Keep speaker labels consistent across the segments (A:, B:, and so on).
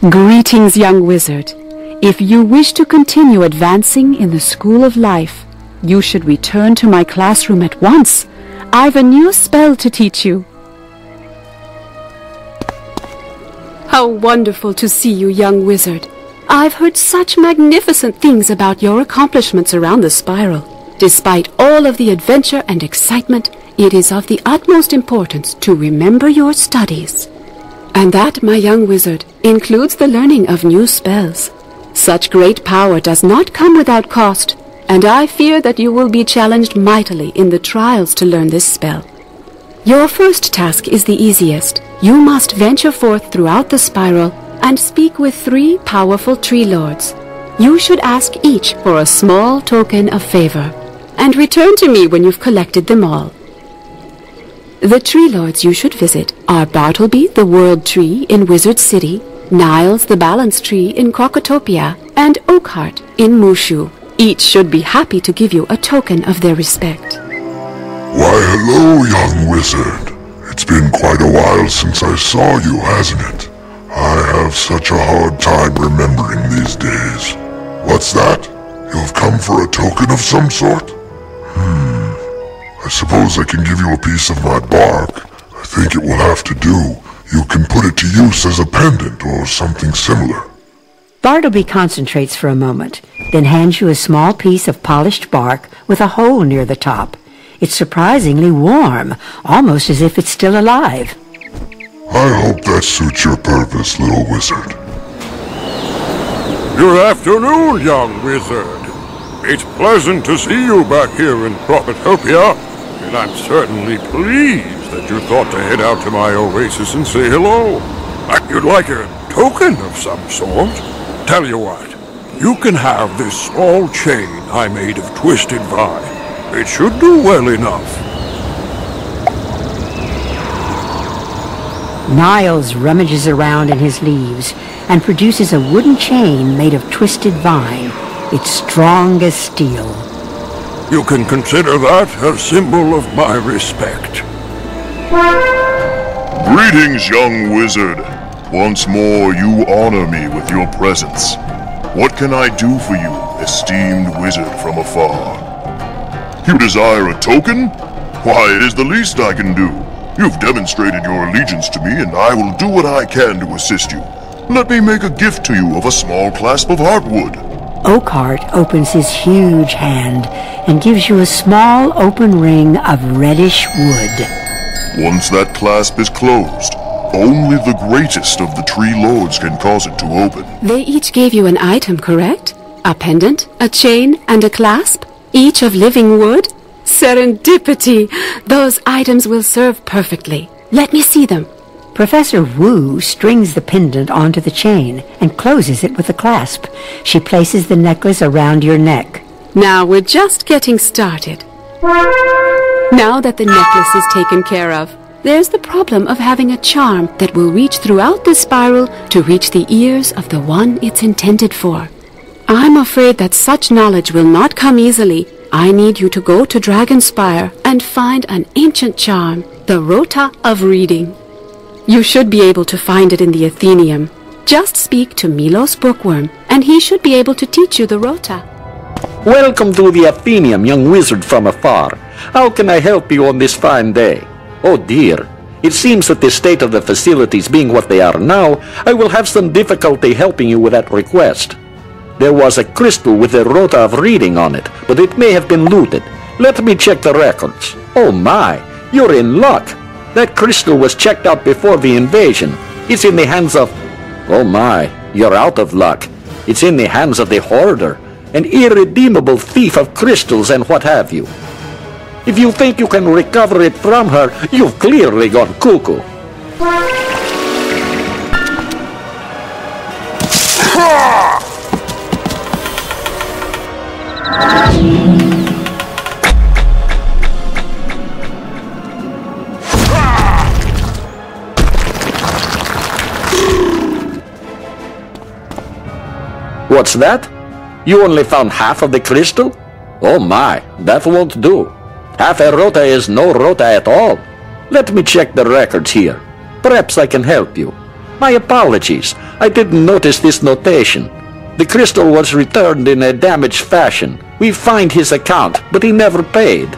A: Greetings, young wizard. If you wish to continue advancing in the school of life, you should return to my classroom at once. I've a new spell to teach you. How wonderful to see you, young wizard. I've heard such magnificent things about your accomplishments around the spiral. Despite all of the adventure and excitement, it is of the utmost importance to remember your studies. And that, my young wizard, includes the learning of new spells. Such great power does not come without cost, and I fear that you will be challenged mightily in the trials to learn this spell. Your first task is the easiest. You must venture forth throughout the spiral and speak with 3 powerful tree lords. You should ask each for a small token of favor, and return to me when you've collected them all. The tree lords you should visit are Bartleby, the World Tree in Wizard City, Niles, the Balance Tree in Crocotopia, and Oakheart in Mushu. Each should be happy to give you a token of their respect.
B: Why, hello, young wizard. It's been quite a while since I saw you, hasn't it? I have such a hard time remembering these days. What's that? You've come for a token of some sort? I suppose I can give you a piece of my bark. I think it will have to do. You can put it to use as a pendant or something similar.
C: Bartleby concentrates for a moment, then hands you a small piece of polished bark with a hole near the top. It's surprisingly warm, almost as if it's still alive.
B: I hope that suits your purpose, little wizard.
D: Good afternoon, young wizard. It's pleasant to see you back here in Crocotopia, and I'm certainly pleased that you thought to head out to my oasis and say hello. You'd like a token of some sort? Tell you what, you can have this small chain I made of twisted vine. It should do well enough.
C: Niles rummages around in his leaves and produces a wooden chain made of twisted vine. It's strong as steel.
D: You can consider that a symbol of my respect.
E: Greetings, young wizard. Once more you honor me with your presence. What can I do for you, esteemed wizard from afar? You desire a token? Why, it is the least I can do. You've demonstrated your allegiance to me, and I will do what I can to assist you. Let me make a gift to you of a small clasp of heartwood.
C: Oakheart opens his huge hand and gives you a small open ring of reddish wood.
E: Once that clasp is closed, only the greatest of the tree lords can cause it to open.
A: They each gave you an item, correct? A pendant, a chain, and a clasp? Each of living wood? Serendipity! Those items will serve perfectly. Let me see them.
C: Professor Wu strings the pendant onto the chain and closes it with a clasp. She places the necklace around your neck.
A: Now we're just getting started. Now that the necklace is taken care of, there's the problem of having a charm that will reach throughout the spiral to reach the ears of the one it's intended for. I'm afraid that such knowledge will not come easily. I need you to go to Dragonspire and find an ancient charm, the Rota of Reading. You should be able to find it in the Athenaeum. Just speak to Milos Bookworm, and he should be able to teach you the Rota.
F: Welcome to the Athenaeum, young wizard from afar. How can I help you on this fine day? Oh dear, it seems that the state of the facilities being what they are now, I will have some difficulty helping you with that request. There was a crystal with a Rota of Reading on it, but it may have been looted. Let me check the records. Oh my, you're in luck. That crystal was checked out before the invasion. It's in the hands of... Oh my, you're out of luck. It's in the hands of the Hoarder, an irredeemable thief of crystals and what have you. If you think you can recover it from her, you've clearly gone cuckoo. What's that? You only found half of the crystal? Oh my, that won't do. Half a Rota is no Rota at all. Let me check the records here. Perhaps I can help you. My apologies. I didn't notice this notation. The crystal was returned in a damaged fashion. We find his account, but he never paid.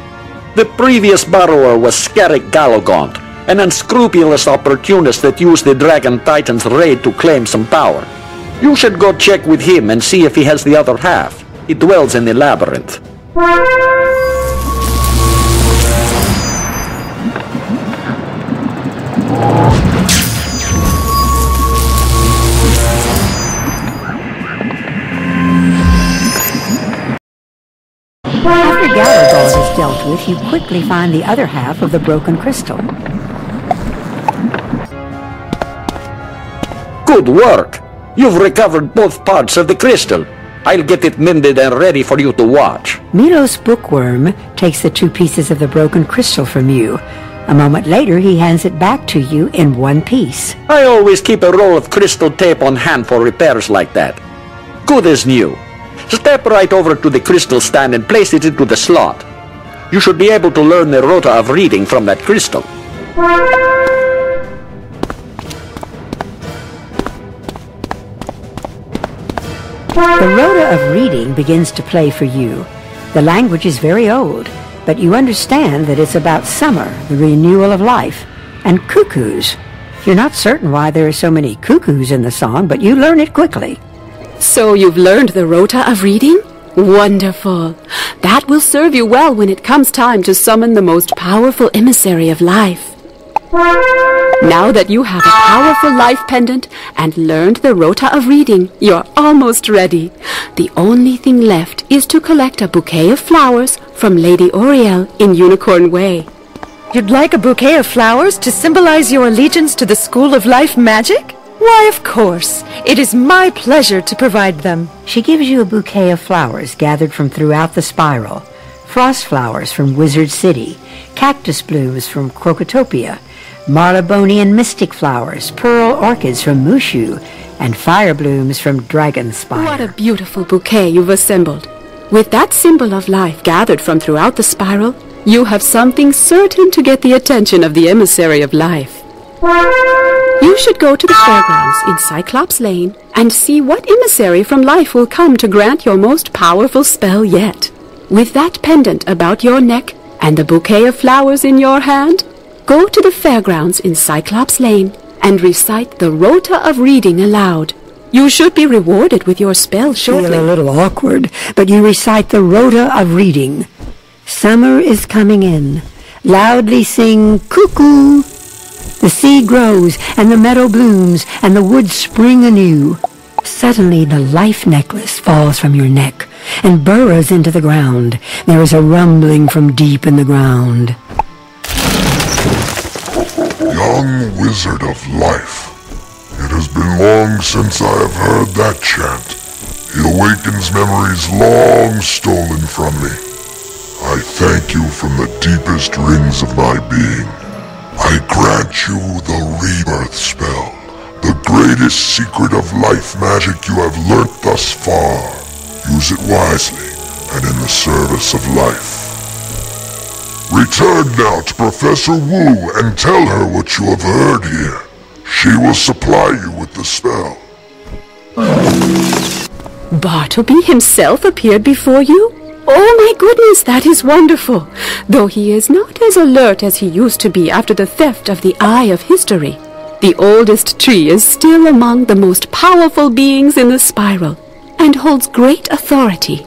F: The previous borrower was Skerrick Galogaunt, an unscrupulous opportunist that used the Dragon Titan's raid to claim some power. You should go check with him and see if he has the other half. He dwells in the labyrinth.
C: After Galagaunt is dealt with, you quickly find the other half of the broken crystal.
F: Good work! You've recovered both parts of the crystal. I'll get it mended and ready for you to watch.
C: Milos Bookworm takes the 2 pieces of the broken crystal from you. A moment later, he hands it back to you in 1 piece.
F: I always keep a roll of crystal tape on hand for repairs like that. Good as new. Step right over to the crystal stand and place it into the slot. You should be able to learn the rota of reading from that crystal.
C: The rota of reading begins to play for you. The language is very old, but you understand that it's about summer, the renewal of life, and cuckoos. You're not certain why there are so many cuckoos in the song, but you learn it quickly.
A: So you've learned the rota of reading? Wonderful. That will serve you well when it comes time to summon the most powerful emissary of life. Now that you have a powerful life pendant and learned the rota of reading, you're almost ready. The only thing left is to collect a bouquet of flowers from Lady Oriel in Unicorn Way.
G: You'd like a bouquet of flowers to symbolize your allegiance to the School of Life Magic? Why, of course. It is my pleasure to provide them.
C: She gives you a bouquet of flowers gathered from throughout the spiral. Frost flowers from Wizard City, cactus blooms from Crocotopia, Marlebonian mystic flowers, pearl orchids from Mushu, and fire blooms from Dragonspire.
A: What a beautiful bouquet you've assembled. With that symbol of life gathered from throughout the spiral, you have something certain to get the attention of the emissary of life. You should go to the fairgrounds in Cyclops Lane and see what emissary from life will come to grant your most powerful spell yet. With that pendant about your neck and the bouquet of flowers in your hand, go to the fairgrounds in Cyclops Lane and recite the rota of reading aloud. You should be rewarded with your spell shortly.
C: Feel a little awkward, but you recite the rota of reading. Summer is coming in. Loudly sing cuckoo. The sea grows, and the meadow blooms, and the woods spring anew. Suddenly the life necklace falls from your neck and burrows into the ground. There is a rumbling from deep in the ground.
B: Young Wizard of Life, it has been long since I have heard that chant. It awakens memories long stolen from me. I thank you from the deepest rings of my being. I grant you the Rebirth spell, the greatest secret of life magic you have learnt thus far. Use it wisely and in the service of life. Return now to Professor Wu and tell her what you have heard here. She will supply you with the spell.
A: Bartleby himself appeared before you? Oh my goodness, that is wonderful, though he is not as alert as he used to be after the theft of the Eye of History. The oldest tree is still among the most powerful beings in the spiral, and holds great authority.